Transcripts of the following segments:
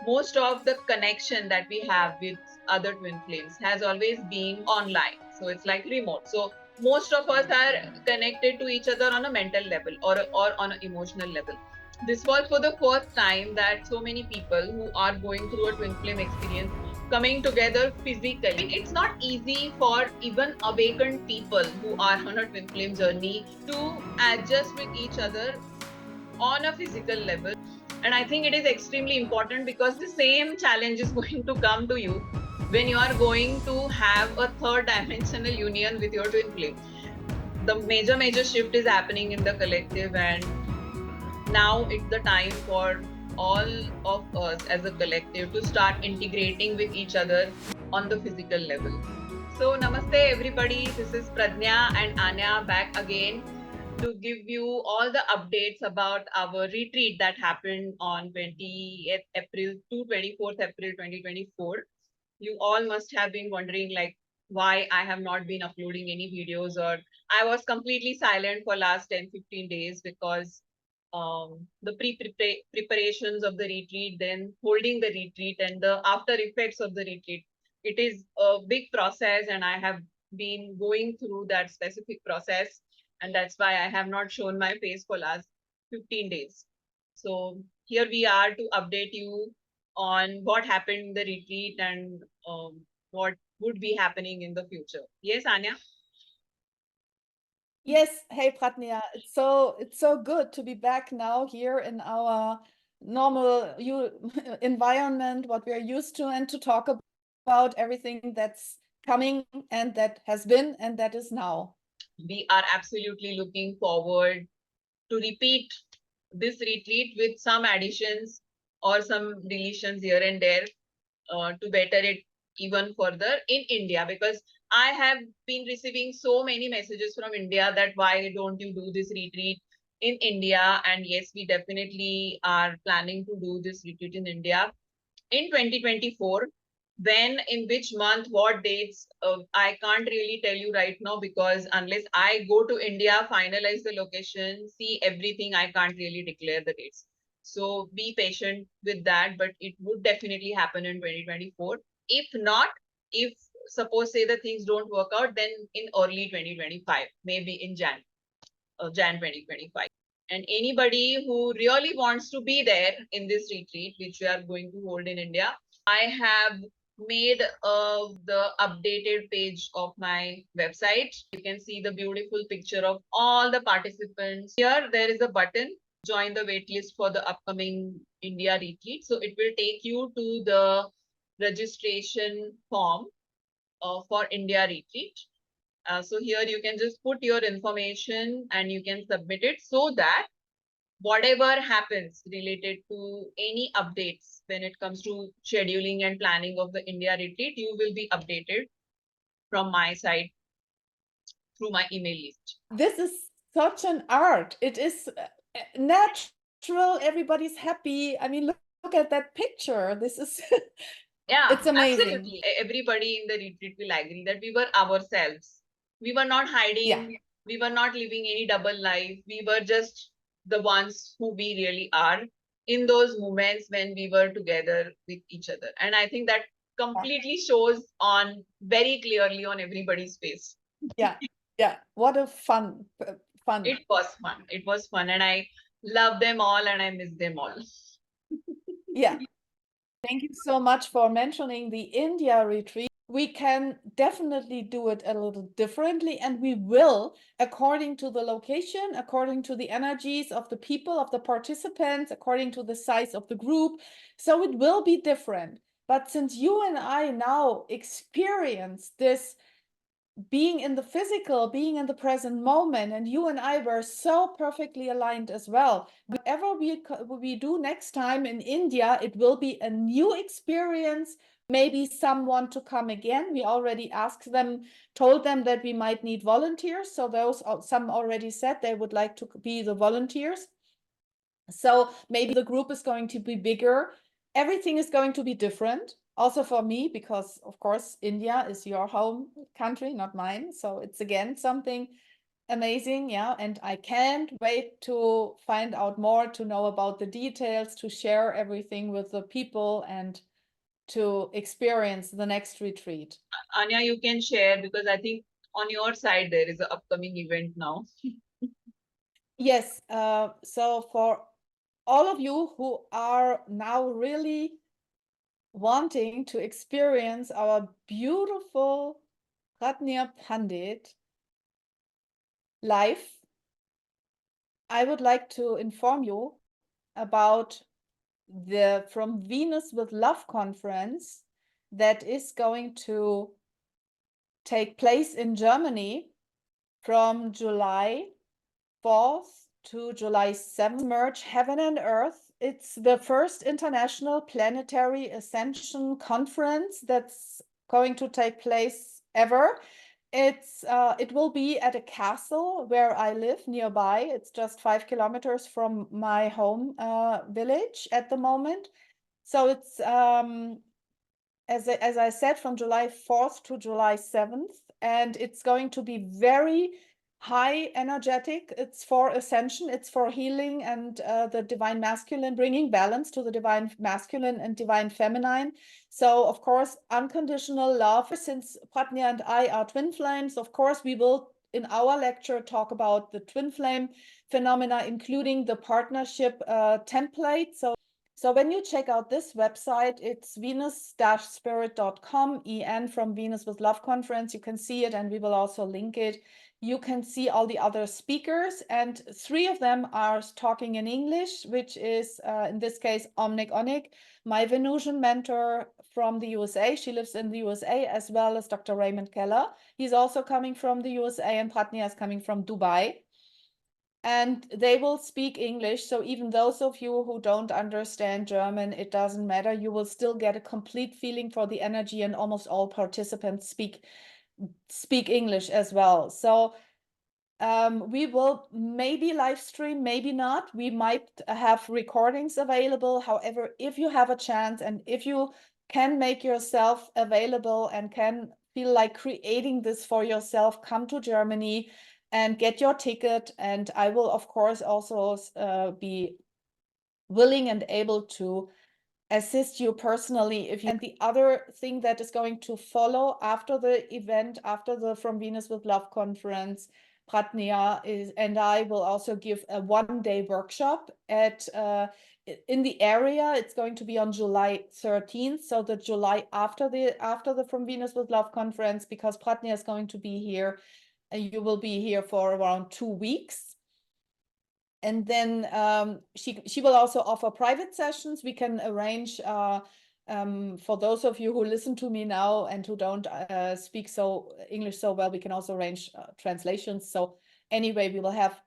most of the connection that we have with other twin flames has always been online. So it's like remote. So most of us are connected to each other on a mental level or on an emotional level. This was for the first time that so many people who are going through a twin flame experience coming together physically. It's not easy for even awakened people who are on a twin flame journey to adjust with each other on a physical level. And I think it is extremely important because the same challenge is going to come to you when you are going to have a third dimensional union with your twin flame. The major shift is happening in the collective, and now it's the time for all of us as a collective to start integrating with each other on the physical level. So, namaste everybody. This is Pradnya and Anya back again to give you all the updates about our retreat that happened on 20th April to 24th April 2024. You all must have been wondering like why I have not been uploading any videos, or I was completely silent for last 10-15 days because the preparations of the retreat, then holding the retreat, and the after effects of the retreat. It is a big process, and I have been going through that specific process, and that's why I have not shown my face for last 15 days. So here we are to update you on what happened in the retreat and what would be happening in the future. Yes, Anya? Yes, hey Pratnia, it's so good to be back now here in our normal environment, what we are used to, and to talk about everything that's coming and that has been and that is now. We are absolutely looking forward to repeat this retreat with some additions or some deletions here and there to better it even further in India, because I have been receiving so many messages from India that why don't you do this retreat in India? And yes, we definitely are planning to do this retreat in India in 2024. When, in which month, what dates, I can't really tell you right now, because unless I go to India, finalize the location, see everything, I can't really declare the dates. So be patient with that, but it would definitely happen in 2024. If not, if suppose say the things don't work out, then in early 2025, maybe in Jan 2025. And anybody who really wants to be there in this retreat, which we are going to hold in India, I have made the updated page of my website. You can see the beautiful picture of all the participants. Here, there is a button, join the waitlist for the upcoming India retreat. So it will take you to the registration form for India retreat. So here you can just put your information and you can submit it so that whatever happens related to any updates when it comes to scheduling and planning of the India retreat, you will be updated from my side through my email list. This is such an art. It is natural. Everybody's happy. I mean, look at that picture. This is Yeah, it's amazing. absolutely. Everybody in the retreat will agree that we were ourselves. We were not Yeah. hiding. We were not living any double life. We were just the ones who we really are in those moments when we were together with each other. And I think that completely shows on very clearly on everybody's face. Yeah. Yeah. What a fun. It was fun. It was fun. And I love them all and I miss them all. Yeah. Thank you so much for mentioning the India retreat. We can definitely do it a little differently, and we will, according to the location, according to the energies of the people, of the participants, according to the size of the group. So it will be different. But since you and I now experience this being in the physical, being in the present moment, and you and I were so perfectly aligned as well. Whatever we do next time in India, it will be a new experience. Maybe some want to come again. We already asked them, told them that we might need volunteers. So those some already said they would like to be the volunteers. So maybe the group is going to be bigger. Everything is going to be different. Also for me, because of course, India is your home country, not mine. So it's again something amazing, yeah. And I can't wait to find out more, to know about the details, to share everything with the people, and to experience the next retreat. Anya, you can share because I think on your side there is an upcoming event now. Yes, so for all of you who are now really wanting to experience our beautiful Pratnya Pandit live, I would like to inform you about the From Venus with Love conference that is going to take place in Germany from July 4th to July 7th. Merge Heaven and Earth. It's the first international planetary ascension conference that's going to take place ever. It will be at a castle where I live nearby. It's just 5 kilometers from my home village at the moment. So it's as I said, from July 4th to July 7th, and it's going to be very high energetic. It's for ascension, it's for healing and the divine masculine, bringing balance to the divine masculine and divine feminine. So, of course, unconditional love. Since Pratnya and I are twin flames, of course, we will in our lecture talk about the twin flame phenomena, including the partnership template. So when you check out this website, it's venus-spirit.com, EN from Venus with Love Conference. You can see it, and we will also link it. You can see all the other speakers, and 3 of them are talking in English, which is, in this case, Omnik Onik, my Venusian mentor from the USA. She lives in the USA, as well as Dr. Raymond Keller. He's also coming from the USA, and Pratnya is coming from Dubai. And they will speak English. So even those of you who don't understand German, it doesn't matter. You will still get a complete feeling for the energy, and almost all participants speak English as well. So we will maybe live stream, maybe not. We might have recordings available. However, if you have a chance and if you can make yourself available and can feel like creating this for yourself, come to Germany and get your ticket. And I will, of course, also be willing and able to assist you personally. And the other thing that is going to follow after the event, after the From Venus with Love conference, Pratnya and I will also give a 1-day workshop at in the area. It's going to be on July 13th, so the July after the From Venus with Love conference, because Pratnya is going to be here. You will be here for around 2 weeks. And then she will also offer private sessions. We can arrange for those of you who listen to me now and who don't speak English so well, we can also arrange translations. So anyway, we will have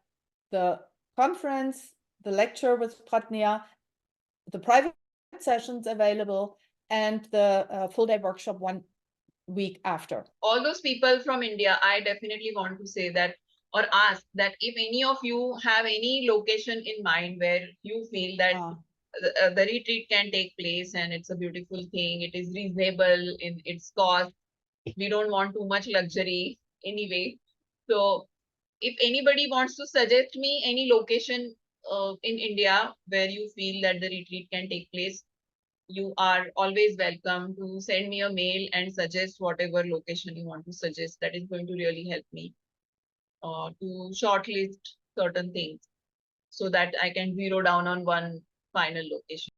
the conference, the lecture with Pratnya, the private sessions available, and the full-day workshop 1 week after. All those people from India, I definitely want to say that or ask that if any of you have any location in mind where you feel that the retreat can take place and it's a beautiful thing, it is reasonable in its cost, we don't want too much luxury anyway. So if anybody wants to suggest me any location in India where you feel that the retreat can take place, you are always welcome to send me a mail and suggest whatever location you want to suggest. That is going to really help me to shortlist certain things so that I can zero down on one final location.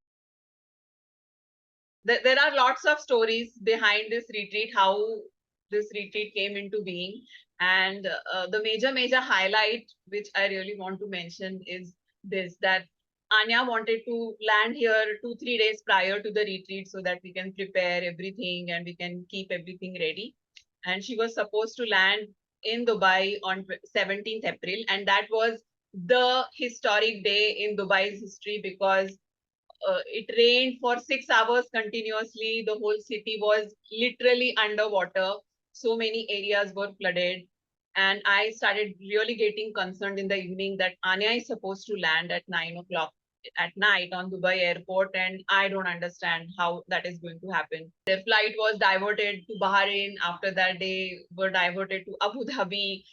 There are lots of stories behind this retreat, how this retreat came into being. And the major highlight, which I really want to mention, is this, that Anya wanted to land here 2-3 days prior to the retreat so that we can prepare everything and we can keep everything ready. And she was supposed to land in Dubai on 17th April. And that was the historic day in Dubai's history because it rained for 6 hours continuously. The whole city was literally underwater. So many areas were flooded. And I started really getting concerned in the evening that Anya is supposed to land at 9 o'clock at night on Dubai airport, and I don't understand how that is going to happen. Their flight was diverted to Bahrain. After that, they were diverted to Abu Dhabi.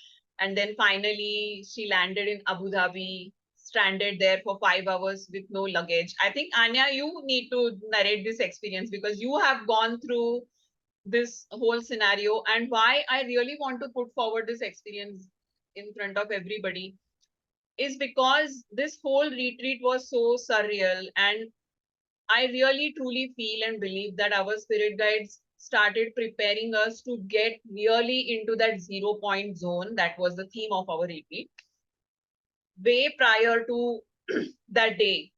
And then finally, she landed in Abu Dhabi, stranded there for 5 hours with no luggage. I think, Anya, you need to narrate this experience because you have gone through this whole scenario. And why I really want to put forward this experience in front of everybody is because this whole retreat was so surreal. And I really truly feel and believe that our spirit guides started preparing us to get really into that 0 point zone. That was the theme of our retreat way prior to that day.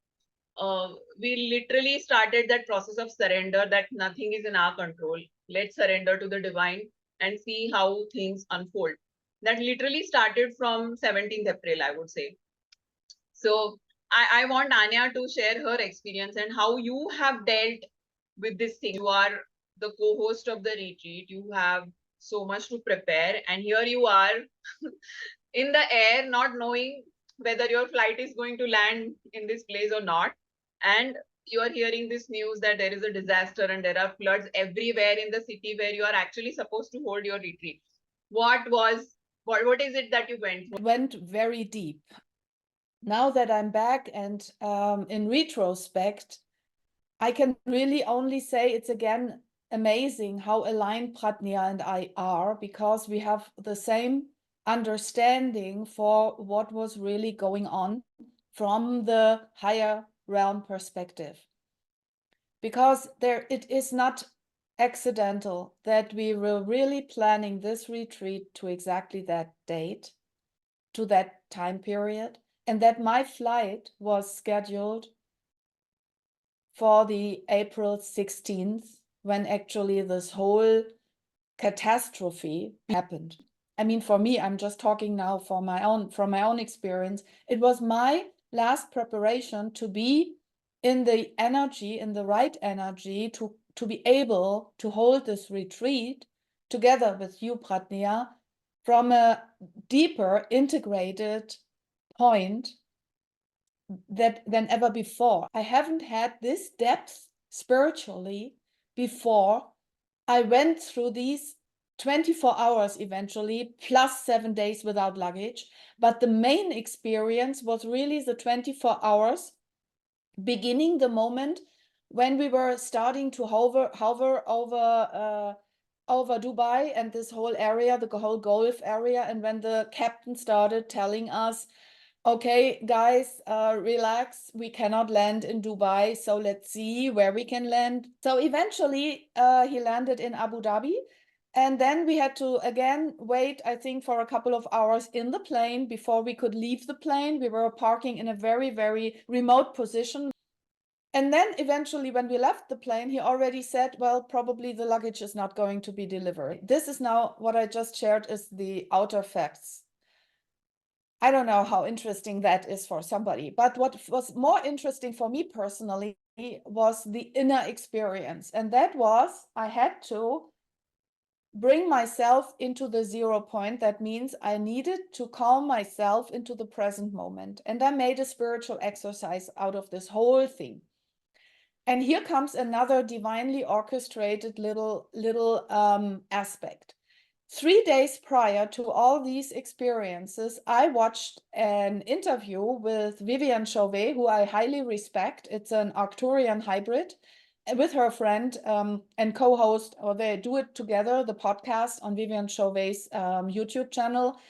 We literally started that process of surrender, that nothing is in our control. Let's surrender to the divine and see how things unfold. That literally started from 17th April, I would say. So I want Anya to share her experience and how you have dealt with this thing. You are the co-host of the retreat. You have so much to prepare, and here you are in the air, not knowing whether your flight is going to land in this place or not. And you are hearing this news that there is a disaster and there are floods everywhere in the city where you are actually supposed to hold your retreat. What is it that you went through? It went very deep. Now that I'm back and in retrospect, I can really only say it's again amazing how aligned Pratnya and I are, because we have the same understanding for what was really going on from the higher realm perspective. Because it is not accidental that we were really planning this retreat to exactly that date, to that time period, and that my flight was scheduled for the April 16th, when actually this whole catastrophe happened. I mean, for me, I'm just talking now from my own experience. It was my last preparation to be in the energy, in the right energy, to be able to hold this retreat together with you, Pratnya, from a deeper integrated point than ever before. I haven't had this depth spiritually before. I went through these 24 hours eventually, plus 7 days without luggage. But the main experience was really the 24 hours, beginning the moment when we were starting to hover over Dubai and this whole area, the whole Gulf area, and when the captain started telling us, okay, guys, relax. We cannot land in Dubai, so let's see where we can land. So eventually, he landed in Abu Dhabi. And then we had to again wait, I think, for a couple of hours in the plane before we could leave the plane. We were parking in a very, very remote position. And then eventually, when we left the plane, he already said, well, probably the luggage is not going to be delivered. This is now what I just shared is the outer facts. I don't know how interesting that is for somebody, but what was more interesting for me personally was the inner experience. And that was, I had to bring myself into the 0 point. That means I needed to calm myself into the present moment. And I made a spiritual exercise out of this whole thing. And here comes another divinely orchestrated little aspect. 3 days prior to all these experiences, I watched an interview with Vivian Chauvet, who I highly respect. It's an Arcturian hybrid, with her friend and co-host, or they do it together, the podcast on Vivian Chauvet's YouTube channel.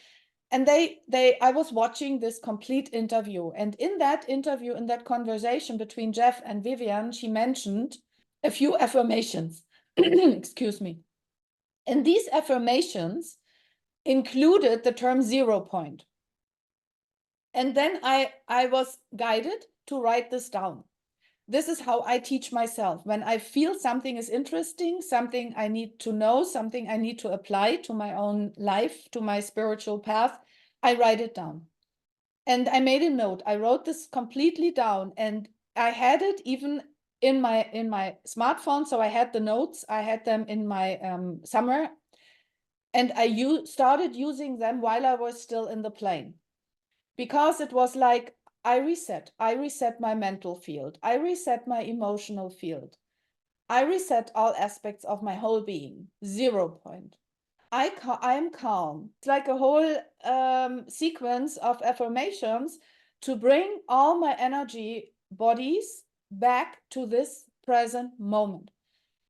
And I was watching this complete interview. And in that interview, in that conversation between Jeff and Vivian, she mentioned a few affirmations. Excuse me. And these affirmations included the term 0 point. And then I was guided to write this down. This is how I teach myself. When I feel something is interesting, something I need to know, something I need to apply to my own life, to my spiritual path, I write it down. And I made a note. I wrote this completely down, and I had it even in my smartphone. So I had the notes, I had them in my somewhere. And I started using them while I was still in the plane, because it was like, I reset my mental field. I reset my emotional field. I reset all aspects of my whole being. 0 point. I am calm. It's like a whole sequence of affirmations to bring all my energy bodies back to this present moment.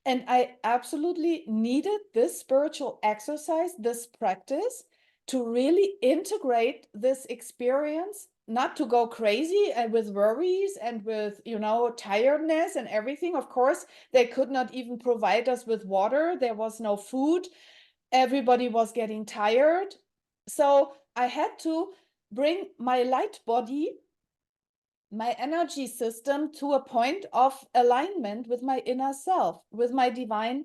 And I absolutely needed this spiritual exercise, this practice, to really integrate this experience, not to go crazy and with worries and with, tiredness and everything. Of course, they could not even provide us with water. There was no food. Everybody was getting tired. So I had to bring my light body, my energy system, to a point of alignment with my inner self, with my divine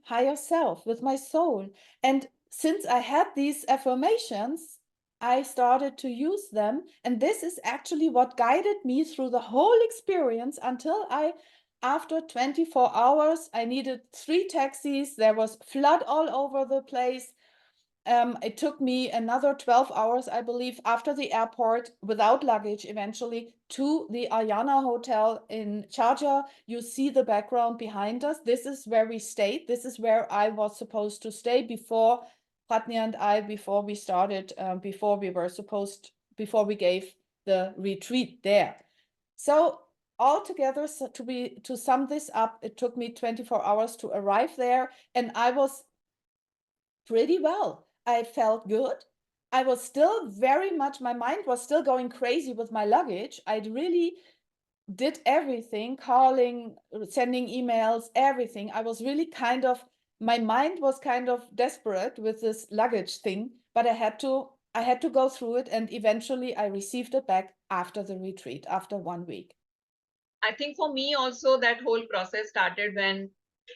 higher self, with my soul. And since I had these affirmations, I started to use them. And this is actually what guided me through the whole experience until after 24 hours, I needed 3 taxis. There was flood all over the place. It took me another 12 hours, I believe, after the airport without luggage eventually to the Ayana Hotel in Sharjah. You see the background behind us. This is where we stayed. This is where I was supposed to stay before Pratnya and I, before we started, before we gave the retreat there. So altogether, to sum this up, it took me 24 hours to arrive there, and I was pretty well. I felt good. I was still very much, my mind was still going crazy with my luggage. I really did everything, calling, sending emails, everything. I was really my mind was kind of desperate with this luggage thing, but I had to go through it, and eventually I received it back after the retreat, after 1 week. I think for me also that whole process started when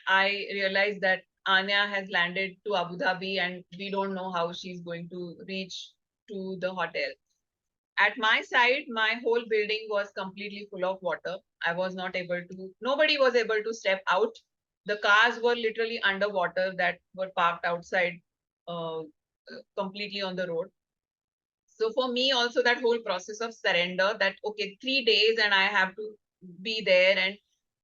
I realized that Anya has landed to Abu Dhabi and we don't know how she's going to reach to the hotel. At my side, my whole building was completely full of water. Nobody was able to step out. The cars were literally underwater that were parked outside, uh, completely on the road. So for me also that whole process of surrender, that okay, 3 days and I have to be there, and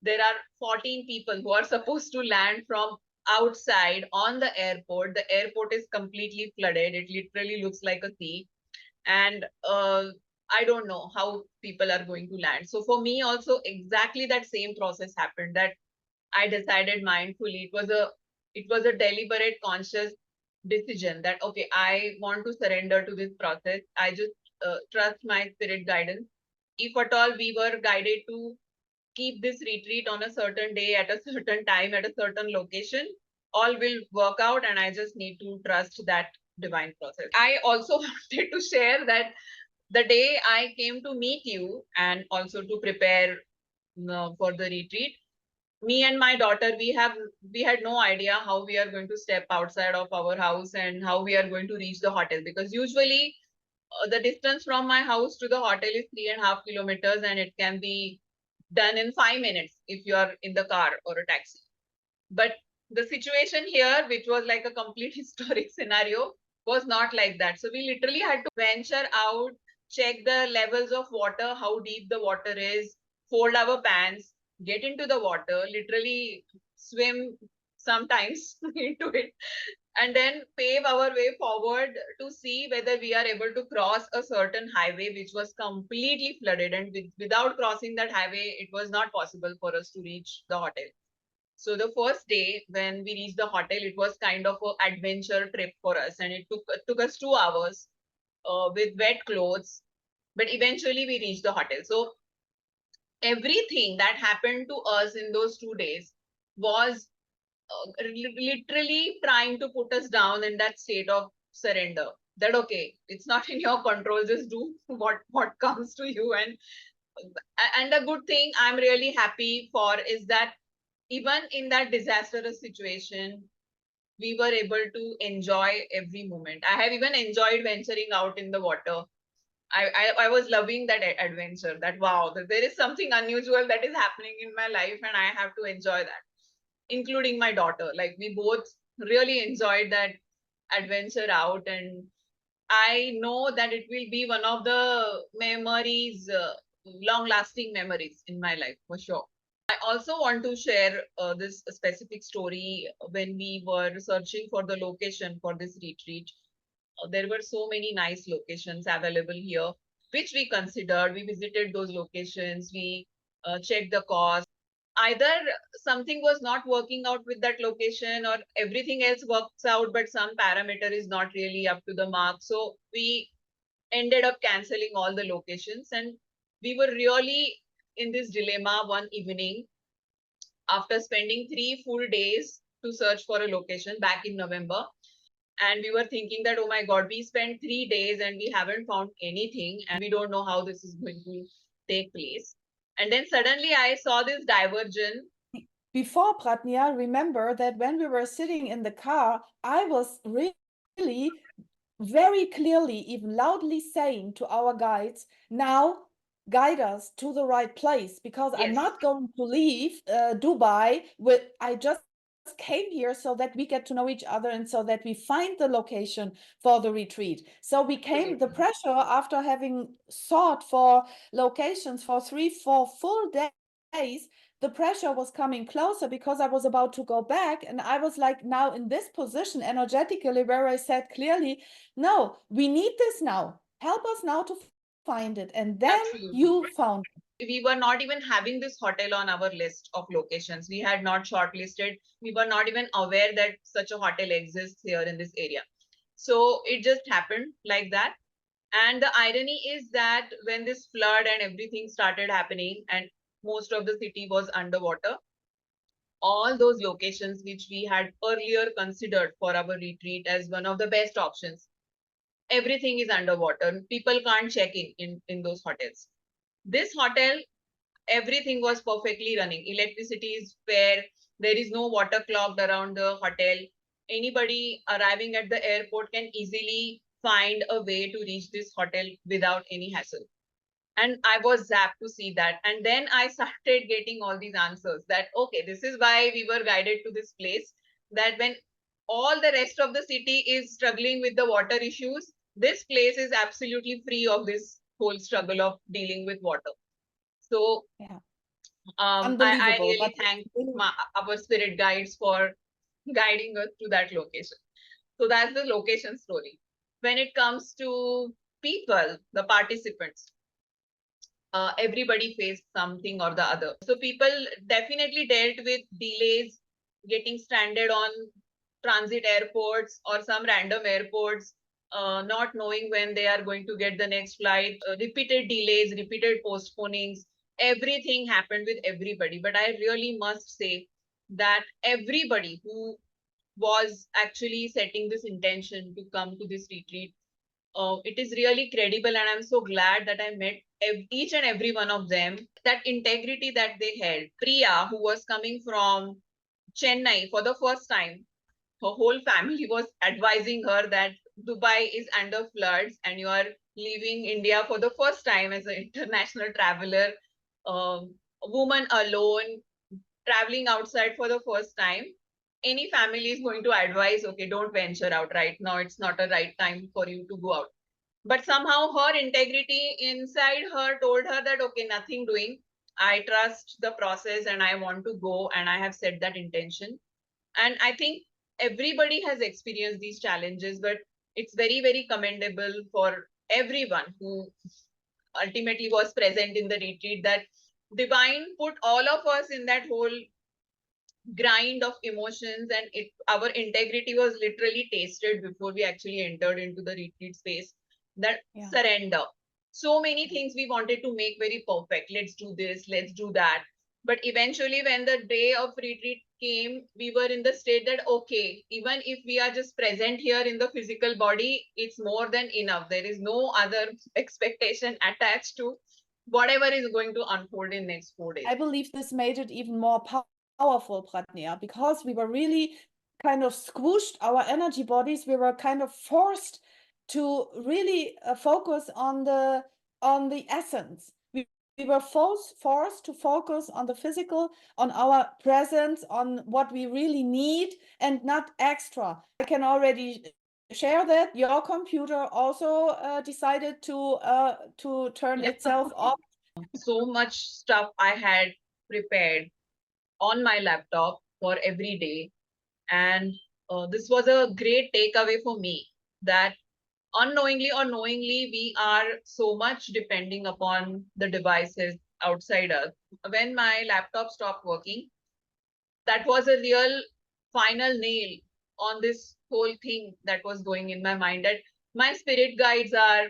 there are 14 people who are supposed to land from outside on the airport. The airport is completely flooded. It literally looks like a sea. And I don't know how people are going to land. So for me also exactly that same process happened, that I decided mindfully. It was a deliberate, conscious decision that okay, I want to surrender to this process. I just trust my spirit guidance. If at all we were guided to keep this retreat on a certain day at a certain time at a certain location, all will work out, and I just need to trust that divine process. I also wanted to share that the day I came to meet you and also to prepare for the retreat, me and my daughter, we had no idea how we are going to step outside of our house and how we are going to reach the hotel, because usually the distance from my house to the hotel is 3.5 kilometers, and it can be done in 5 minutes if you are in the car or a taxi. But the situation here, which was like a complete historic scenario, was not like that. So we literally had to venture out, check the levels of water, how deep the water is, fold our pants, get into the water, literally swim sometimes into it, and then pave our way forward to see whether we are able to cross a certain highway which was completely flooded. And without crossing that highway, it was not possible for us to reach the hotel. So the first day when we reached the hotel, it was kind of an adventure trip for us, and it took us 2 hours with wet clothes, but eventually we reached the hotel. So everything that happened to us in those 2 days was literally trying to put us down in that state of surrender. That okay, it's not in your control. Just do what comes to you. And a good thing I'm really happy for is that even in that disastrous situation, we were able to enjoy every moment. I have even enjoyed venturing out in the water. I was loving that adventure. That wow, that there is something unusual that is happening in my life, and I have to enjoy that, including my daughter. Like we both really enjoyed that adventure out, and I know that it will be one of the memories, long-lasting memories in my life for sure. I also want to share this specific story. When we were searching for the location for this retreat, there were so many nice locations available here, which we considered. We visited those locations, we checked the cost. Either something was not working out with that location, or everything else works out, but some parameter is not really up to the mark. So we ended up canceling all the locations, and we were really in this dilemma one evening after spending 3 full days to search for a location back in November. And we were thinking that, oh my God, we spent 3 days and we haven't found anything, and we don't know how this is going to take place. And then suddenly I saw this diversion. Before Pratnya, remember that when we were sitting in the car, I was really very clearly, even loudly saying to our guides, now guide us to the right place, because I'm Yes, not going to leave Dubai with, I just came here so that we get to know each other and so that we find the location for the retreat. So we came, the pressure after having sought for locations for 3-4 full days, the pressure was coming closer because I was about to go back, and I was like now in this position energetically where I said clearly, no, we need this now. Help us now to find it. And then absolutely. you found it. We were not even having this hotel on our list of locations. We had not shortlisted. We were not even aware that such a hotel exists here in this area. So it just happened like that. And the irony is that when this flood and everything started happening, and most of the city was underwater, all those locations which we had earlier considered for our retreat as one of the best options, everything is underwater. People can't check in those hotels. This hotel, everything was perfectly running. Electricity is fair. There is no water clogged around the hotel. Anybody arriving at the airport can easily find a way to reach this hotel without any hassle. And I was zapped to see that. And then I started getting all these answers that, okay, this is why we were guided to this place. That when all the rest of the city is struggling with the water issues, this place is absolutely free of this whole struggle of dealing with water. So Yeah. I Unbelievable. really But thank our spirit guides for guiding us to that location. So that's the location story. When it comes to people, the participants, everybody faced something or the other. So people definitely dealt with delays, getting stranded on transit airports or some random airports, not knowing when they are going to get the next flight, repeated delays, repeated postponings. Everything happened with everybody. But I really must say that everybody who was actually setting this intention to come to this retreat, it is really credible, and I'm so glad that I met each and every one of them. That integrity that they held. Priya, who was coming from Chennai for the first time, her whole family was advising her that Dubai is under floods and you are leaving India for the first time as an international traveler, a woman alone, traveling outside for the first time. Any family is going to advise, okay, don't venture out right now. It's not a right time for you to go out. But somehow her integrity inside her told her that, okay, nothing doing. I trust the process and I want to go, and I have set that intention. And I think everybody has experienced these challenges, but it's very, very commendable for everyone who ultimately was present in the retreat, that divine put all of us in that whole grind of emotions, and our integrity was literally tasted before we actually entered into the retreat space. That surrender. So many things we wanted to make very perfect. Let's do this, let's do that. But eventually, when the day of retreat came, we were in the state that, okay, even if we are just present here in the physical body, it's more than enough. There is no other expectation attached to whatever is going to unfold in next 4 days. I believe this made it even more powerful, Pratnya, because we were really kind of squished our energy bodies. We were kind of forced to really focus on the essence. We were forced to focus on the physical, on our presence, on what we really need, and not extra. I can already share that your computer also decided to turn itself off. So much stuff I had prepared. on my laptop for every day. And this was a great takeaway for me that unknowingly or knowingly, we are so much depending upon the devices outside us. When my laptop stopped working, that was a real final nail on this whole thing that was going in my mind, that my spirit guides are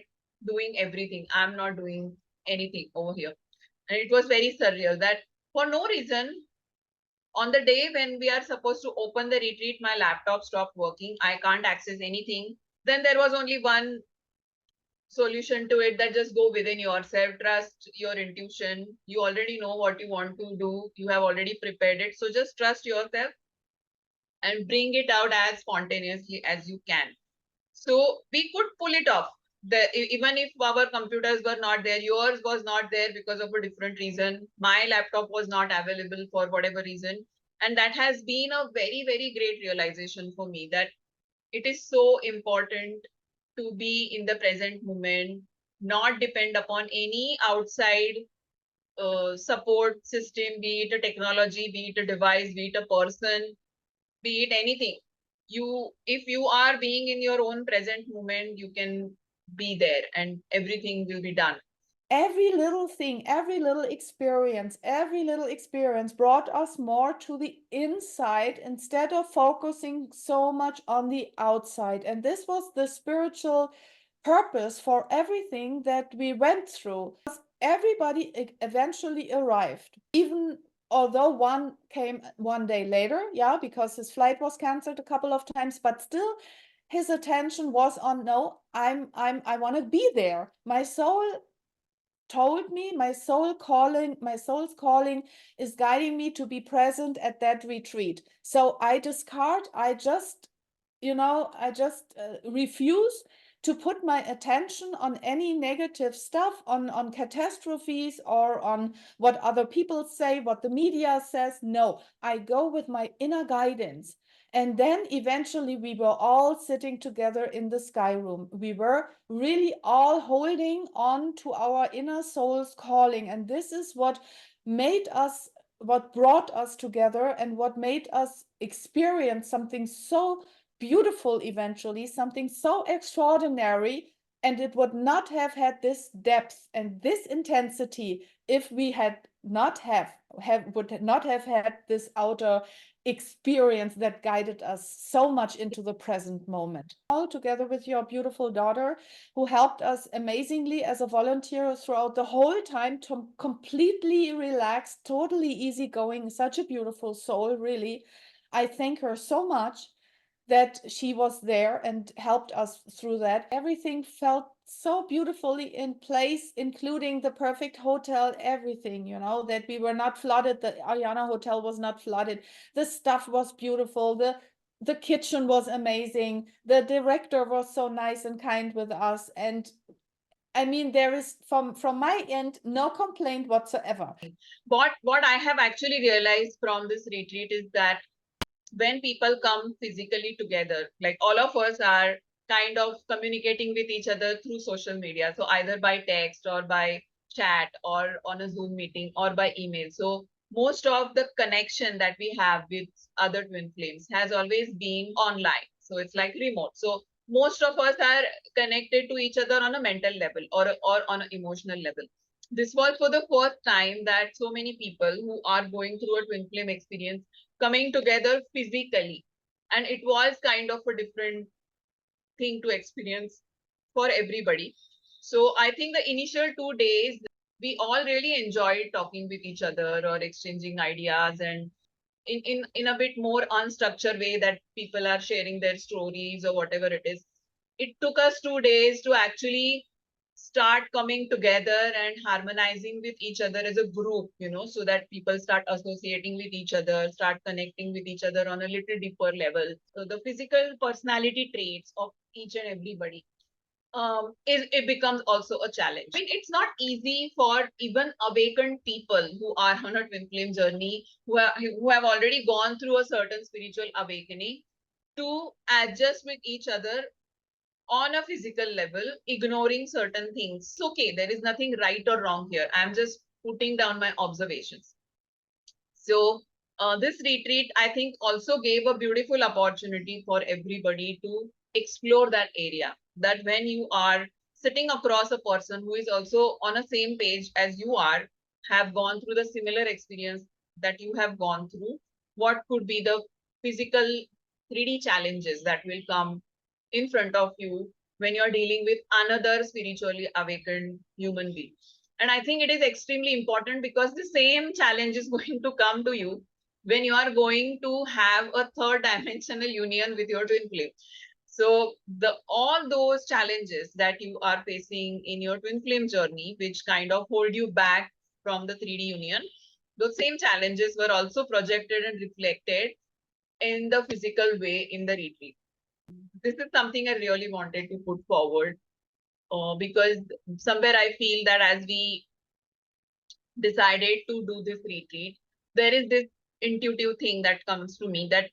doing everything. I'm not doing anything over here. And it was very surreal that for no reason, on the day when we are supposed to open the retreat, my laptop stopped working. I can't access anything. Then there was only one solution to it, that just go within yourself, trust your intuition. You already know what you want to do, you have already prepared it. So just trust yourself and bring it out as spontaneously as you can. So we could pull it off. Even if our computers were not there, yours was not there because of a different reason. My laptop was not available for whatever reason. And that has been a very, very great realization for me, that it is so important to be in the present moment, not depend upon any outside support system, be it a technology, be it a device, be it a person, be it anything. If you are being in your own present moment, you can be there and everything will be done. Every little thing, every little experience brought us more to the inside instead of focusing so much on the outside. And this was the spiritual purpose for everything that we went through. Everybody eventually arrived, even although one came one day later, yeah, because his flight was canceled a couple of times, but still his attention was on, no, I want to be there. My soul told me, my soul's calling is guiding me to be present at that retreat. So I just refuse to put my attention on any negative stuff, on catastrophes, or on what other people say, what the media says. No, I go with my inner guidance. And then eventually we were all sitting together in the sky room. We were really all holding on to our inner soul's calling. And this is what brought us together, and what made us experience something so beautiful eventually, something so extraordinary. And it would not have had this depth and this intensity if we had not would not have had this outer experience that guided us so much into the present moment. All together with your beautiful daughter, who helped us amazingly as a volunteer throughout the whole time, to completely relaxed, totally easygoing, such a beautiful soul, really. I thank her so much that she was there and helped us through that. Everything felt so beautifully in place, including the perfect hotel, everything, that we were not flooded. The Ariana Hotel was not flooded. The stuff was beautiful. The kitchen was amazing. The director was so nice and kind with us. And I mean, there is from my end no complaint whatsoever. What I have actually realized from this retreat is that when people come physically together, like all of us are kind of communicating with each other through social media. So either by text or by chat or on a Zoom meeting or by email. So most of the connection that we have with other twin flames has always been online. So it's like remote. So most of us are connected to each other on a mental level or on an emotional level. This was for the first time that so many people who are going through a twin flame experience coming together physically. And it was kind of a different thing to experience for everybody. So I think the initial 2 days, we all really enjoyed talking with each other or exchanging ideas, and in a bit more unstructured way, that people are sharing their stories or whatever it is. It took us 2 days to actually start coming together and harmonizing with each other as a group, so that people start associating with each other, start connecting with each other on a little deeper level. So the physical personality traits of each and everybody, it becomes also a challenge. I mean, it's not easy for even awakened people who are on a twin flame journey, who have already gone through a certain spiritual awakening, to adjust with each other on a physical level, ignoring certain things. It's okay, there is nothing right or wrong here. I'm just putting down my observations. So This retreat, I think, also gave a beautiful opportunity for everybody to explore that area. That when you are sitting across a person who is also on a same page as you are, have gone through the similar experience that you have gone through, what could be the physical 3D challenges that will come in front of you when you're dealing with another spiritually awakened human being. And I think it is extremely important because the same challenge is going to come to you when you are going to have a third dimensional union with your twin flame. So the all those challenges that you are facing in your twin flame journey, which kind of hold you back from the 3D union, those same challenges were also projected and reflected in the physical way in the retreat. This is something I really wanted to put forward because somewhere I feel that as we decided to do this retreat, there is this intuitive thing that comes to me that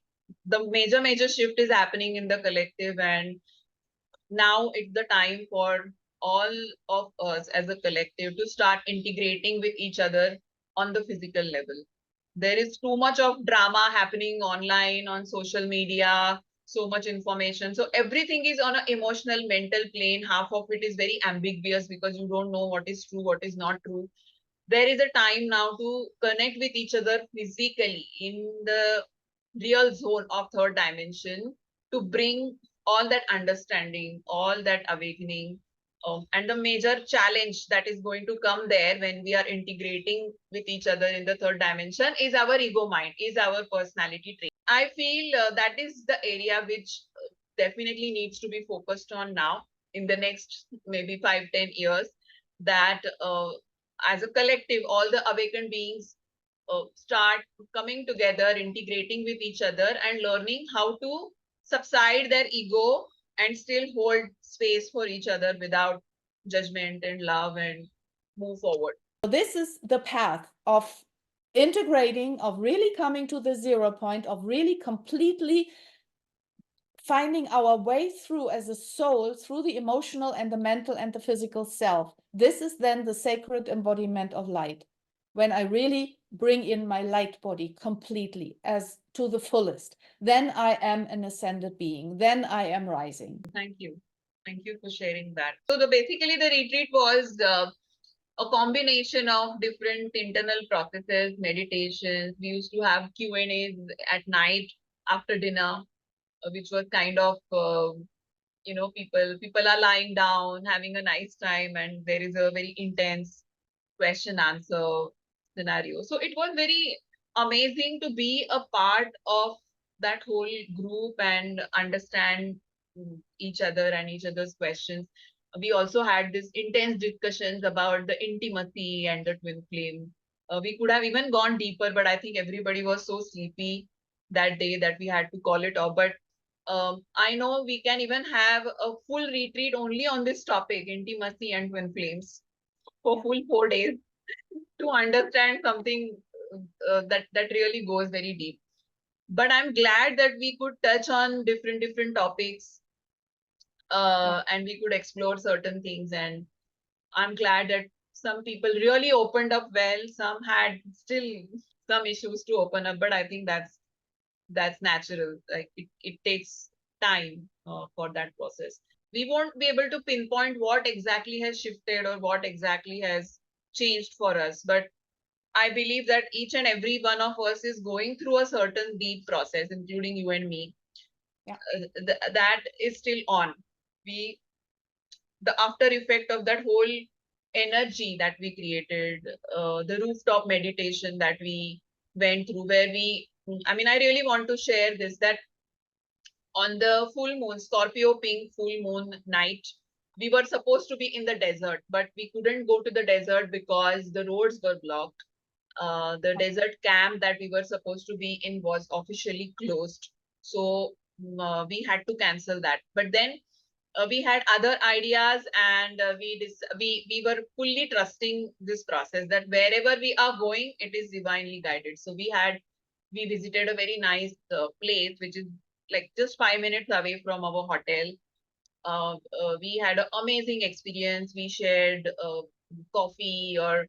the major shift is happening in the collective, and now it's the time for all of us as a collective to start integrating with each other on the physical level. There is too much of drama happening online, on social media, so much information. So everything is on an emotional, mental plane. Half of it is very ambiguous because you don't know what is true, what is not true. There is a time now to connect with each other physically in the real zone of third dimension to bring all that understanding, all that awakening. And the major challenge that is going to come there when we are integrating with each other in the third dimension is our ego mind, is our personality trait. I feel that is the area which definitely needs to be focused on now in the next maybe 5-10 years, that as a collective, all the awakened beings start coming together, integrating with each other, and learning how to subside their ego and still hold space for each other without judgment and love and move forward. This is the path of integrating, of really coming to the 0 point, of really completely finding our way through as a soul, through the emotional and the mental and the physical self. This is then the sacred embodiment of light. When I really bring in my light body completely as to the fullest, then I am an ascended being. Then I am rising. Thank you. Thank you for sharing that. So basically the retreat was a combination of different internal processes, meditations. We used to have Q&As at night after dinner, which was kind of people are lying down having a nice time, and there is a very intense question answer scenario. So it was very amazing to be a part of that whole group and understand each other and each other's questions. We also had this intense discussions about the intimacy and the twin flame. We could have even gone deeper, but I think everybody was so sleepy that day that we had to call it off. But I know we can even have a full retreat only on this topic, intimacy and twin flames, for full 4 days to understand something that really goes very deep. But I'm glad that we could touch on different topics, and we could explore certain things. And I'm glad that some people really opened up well. Some had still some issues to open up, but I think that's natural. Like it takes time for that process. We won't be able to pinpoint what exactly has shifted or what exactly has changed for us, but I believe that each and every one of us is going through a certain deep process, including you and me. Yeah. That is still on. The after effect of that whole energy that we created, the rooftop meditation that we went through, where I mean, I really want to share this, that on the full moon, Scorpio pink full moon night, we were supposed to be in the desert, but we couldn't go to the desert because the roads were blocked. The desert camp that we were supposed to be in was officially closed. So we had to cancel that. But then we had other ideas, and we were fully trusting this process that wherever we are going, it is divinely guided. So we visited a very nice place, which is like just 5 minutes away from our hotel. We had an amazing experience. We shared coffee or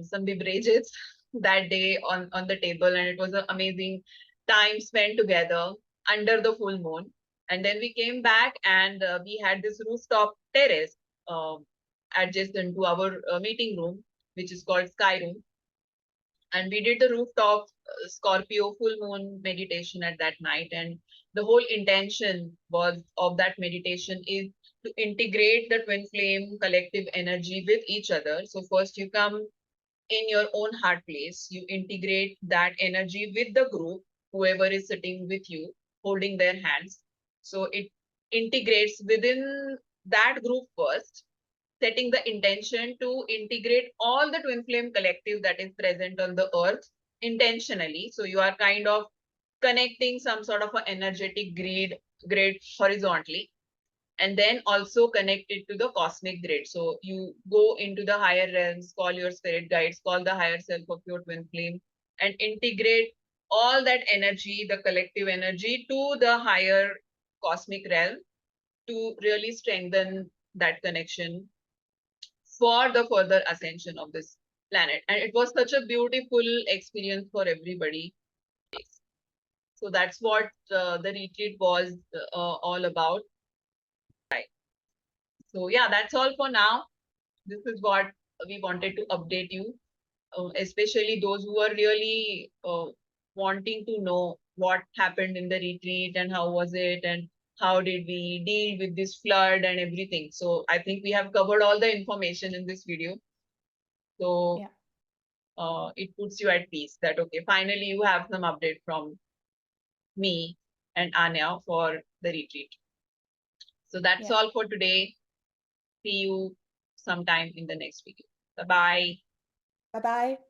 some beverages that day on the table, and it was an amazing time spent together under the full moon. And then we came back, and we had this rooftop terrace um, adjacent to our meeting room, which is called Sky Room. And we did the rooftop Scorpio full moon meditation at that night. And the whole intention was of that meditation is to integrate the twin flame collective energy with each other. So first you come in your own heart place, you integrate that energy with the group, whoever is sitting with you, holding their hands. So it integrates within that group first, setting the intention to integrate all the twin flame collective that is present on the earth intentionally. So you are kind of connecting some sort of an energetic grid horizontally, and then also connect it to the cosmic grid. So you go into the higher realms, call your spirit guides, call the higher self of your twin flame, and integrate all that energy, the collective energy, to the higher cosmic realm to really strengthen that connection for the further ascension of this planet. And it was such a beautiful experience for everybody. So that's what the retreat was all about. So yeah, that's all for now. This is what we wanted to update you, especially those who are really wanting to know what happened in the retreat and how was it and how did we deal with this flood and everything. So I think we have covered all the information in this video. So it puts you at peace that, okay, finally you have some update from me and Anya for the retreat. So that's all for today. See you sometime in the next video. Bye-bye. Bye-bye.